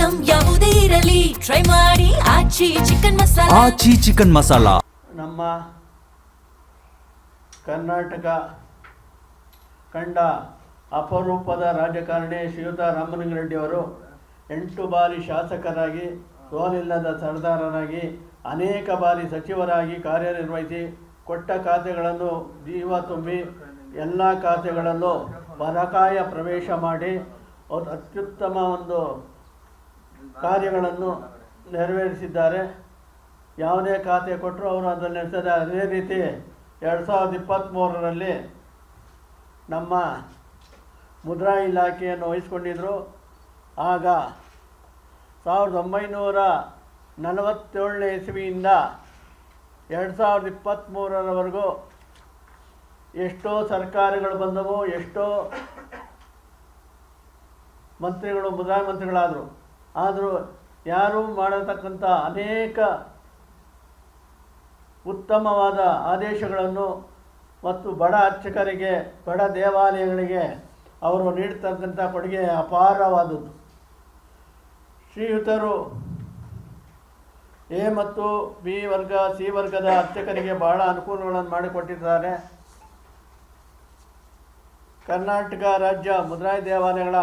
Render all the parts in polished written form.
Item ಯಾವುದೇ ಇರಲಿ try ಮಾಡಿ ಆಚಿ ಚಿಕನ್ ಮಸಾಲಾ. ನಮ್ಮ ಕರ್ನಾಟಕ ಕಂಡ ಅಪರೂಪದ ರಾಜಕಾರಣಿ ಶ್ರೀಯುತ ರಾಮಲಿಂಗಾರೆಡ್ಡಿಯವರು 8 ಬಾರಿ ಶಾಸಕರಾಗಿ, ಸೋಲಿಲ್ಲದ ಸರ್ದಾರರಾಗಿ, ಅನೇಕ ಬಾರಿ ಸಚಿವರಾಗಿ ಕಾರ್ಯನಿರ್ವಹಿಸಿ ಕೊಟ್ಟ ಖಾತೆಗಳನ್ನು ಜೀವ ತುಂಬಿ ಎಲ್ಲ ಖಾತೆಗಳಲ್ಲೂ ಪರಕಾಯ ಪ್ರವೇಶ ಮಾಡಿ ಅತ್ಯುತ್ತಮ ಒಂದು ಕಾರ್ಯಗಳನ್ನು ನೆರವೇರಿಸಿದ್ದಾರೆ. ಯಾವುದೇ ಖಾತೆ ಕೊಟ್ಟರು ಅವರು ಅದನ್ನು ನಡೆಸಿದ್ದಾರೆ. ಅದೇ ರೀತಿ 2023ರಲ್ಲಿ ನಮ್ಮ ಮುದ್ರಾ ಇಲಾಖೆಯನ್ನು ವಹಿಸ್ಕೊಂಡಿದ್ದರು. ಆಗ 1947ನೇ ಇಸವಿಯಿಂದ 2023ರವರೆಗೂ ಎಷ್ಟೋ ಸರ್ಕಾರಗಳು ಬಂದವು, ಎಷ್ಟೋ ಮಂತ್ರಿಗಳು ಮುದ್ರಾ ಮಂತ್ರಿಗಳಾದರು. ಆದರೂ ಯಾರೂ ಮಾಡತಕ್ಕಂಥ ಅನೇಕ ಉತ್ತಮವಾದ ಆದೇಶಗಳನ್ನು ಮತ್ತು ಬಡ ಅರ್ಚಕರಿಗೆ, ಬಡ ದೇವಾಲಯಗಳಿಗೆ ಅವರು ನೀಡ್ತಕ್ಕಂಥ ಕೊಡುಗೆ ಅಪಾರವಾದದ್ದು. ಶ್ರೀಯುತರು ಎ ಮತ್ತು ಬಿ ವರ್ಗ, ಸಿ ವರ್ಗದ ಅರ್ಚಕರಿಗೆ ಬಹಳ ಅನುಕೂಲಗಳನ್ನು ಮಾಡಿಕೊಟ್ಟಿದ್ದಾರೆ. ಕರ್ನಾಟಕ ರಾಜ್ಯ ಮುದ್ರಾಯಿ ದೇವಾಲಯಗಳ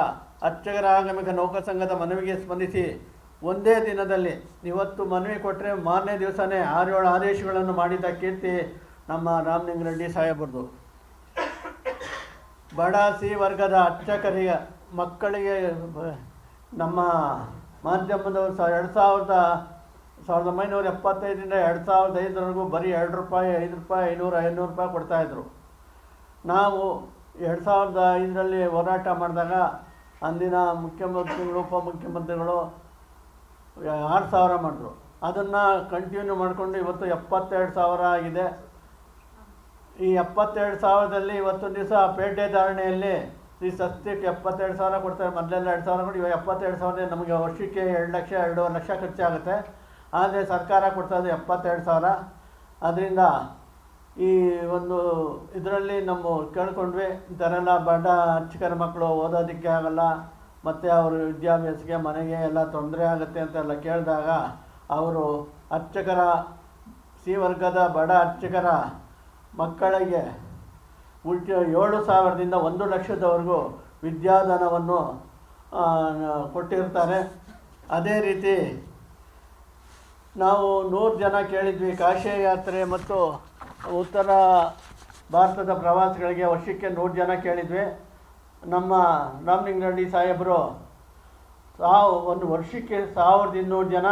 ಅರ್ಚಕರ ಆಗಮಿಕ ನೌಕರ ಸಂಘದ ಮನವಿಗೆ ಸ್ಪಂದಿಸಿ ಒಂದೇ ದಿನದಲ್ಲಿ, ಇವತ್ತು ಮನವಿ ಕೊಟ್ಟರೆ ಮಾರನೇ ದಿವಸನೇ 6-7 ಆದೇಶಗಳನ್ನು ಮಾಡಿದ ಕೀರ್ತಿ ನಮ್ಮ ರಾಮಲಿಂಗಾರೆಡ್ಡಿ ಸಾಹೇಬರದು. ಬಡ ಸಿ ವರ್ಗದ ಅರ್ಚಕರಿಗೆ ಮಕ್ಕಳಿಗೆ ನಮ್ಮ ಮಾಧ್ಯಮದವರು 1975ರಿಂದ 2005ರವರೆಗೂ ಬರೀ 2 ರೂಪಾಯಿ, 5 ರೂಪಾಯಿ, 500, 500 ರೂಪಾಯಿ ಕೊಡ್ತಾಯಿದ್ರು. ನಾವು 2005ರಲ್ಲಿ ಹೋರಾಟ ಮಾಡಿದಾಗ ಅಂದಿನ ಮುಖ್ಯಮಂತ್ರಿಗಳು, ಉಪಮುಖ್ಯಮಂತ್ರಿಗಳು 6,000 ಮಾಡಿದ್ರು. ಅದನ್ನು ಕಂಟಿನ್ಯೂ ಮಾಡಿಕೊಂಡು ಇವತ್ತು 72,000 ಆಗಿದೆ. ಈ 72,000ದಲ್ಲಿ ಇವತ್ತೊಂದು ದಿವಸ ಪೇಟೆ ಧಾರಣೆಯಲ್ಲಿ ಈ ಸಸ್ಯಕ್ಕೆ 72,000 ಕೊಡ್ತಾರೆ. ಮೊದಲೆಲ್ಲ 2,000 ಕೊಡಿ, ಇವಾಗ 72,000 ನಮಗೆ ವರ್ಷಕ್ಕೆ 2 ಲಕ್ಷ 2.5 ಲಕ್ಷ ಖರ್ಚಾಗುತ್ತೆ. ಆದರೆ ಸರ್ಕಾರ ಕೊಡ್ತಾಯಿದೆ 72,000. ಅದರಿಂದ ಈ ಒಂದು ಇದರಲ್ಲಿ ನಮ್ಮ ಕೇಳ್ಕೊಂಡ್ವಿ, ಈ ಥರ ಎಲ್ಲ ಬಡ ಅರ್ಚಕರ ಮಕ್ಕಳು ಓದೋದಕ್ಕೆ ಆಗಲ್ಲ, ಮತ್ತು ಅವರು ವಿದ್ಯಾಭ್ಯಾಸಕ್ಕೆ, ಮನೆಗೆ ಎಲ್ಲ ತೊಂದರೆ ಆಗುತ್ತೆ ಅಂತೆಲ್ಲ ಕೇಳಿದಾಗ ಅವರು ಅರ್ಚಕರ, ಸಿ ವರ್ಗದ ಬಡ ಅರ್ಚಕರ ಮಕ್ಕಳಿಗೆ 7,000ದಿಂದ 1 ಲಕ್ಷದವರೆಗೂ ವಿದ್ಯಾದಾನವನ್ನು ಕೊಟ್ಟಿರ್ತಾರೆ. ಅದೇ ರೀತಿ ನಾವು 100 ಜನ ಕೇಳಿದ್ವಿ. ಕಾಶಿ ಯಾತ್ರೆ ಮತ್ತು ಉತ್ತರ ಭಾರತದ ಪ್ರವಾಸಿಗಳಿಗೆ ವರ್ಷಕ್ಕೆ 100 ಜನ ಕೇಳಿದ್ವಿ. ನಮ್ಮ ರಾಮಲಿಂಗಾರೆಡ್ಡಿ ಸಾಹೇಬರು ಒಂದು ವರ್ಷಕ್ಕೆ 1,200 ಜನ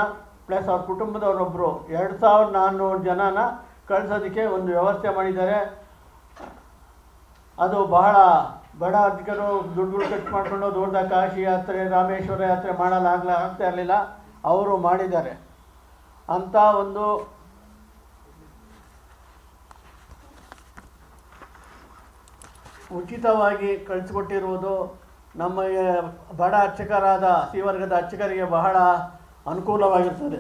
ಪ್ಲಸ್ ಅವ್ರ ಕುಟುಂಬದವರೊಬ್ಬರು 2,400 ಜನನ ಕಳಿಸೋದಕ್ಕೆ ಒಂದು ವ್ಯವಸ್ಥೆ ಮಾಡಿದ್ದಾರೆ. ಅದು ಬಹಳ ಬಡ ಅರ್ಚಕರು ದುಡ್ಡುಗಳು ಖರ್ಚು ಮಾಡಿಕೊಂಡು ದೊಡ್ಡ ಕಾಶಿ ಯಾತ್ರೆ, ರಾಮೇಶ್ವರ ಯಾತ್ರೆ ಆಗ್ತಾ ಇರಲಿಲ್ಲ, ಅವರು ಮಾಡಿದ್ದಾರೆ. ಅಂಥ ಒಂದು ಉಚಿತವಾಗಿ ಕಳಿಸ್ಕೊಟ್ಟಿರುವುದು ನಮಗೆ ಬಡ ಅರ್ಚಕರಾದ ಸಿ ವರ್ಗದ ಅರ್ಚಕರಿಗೆ ಬಹಳ ಅನುಕೂಲವಾಗಿರ್ತದೆ.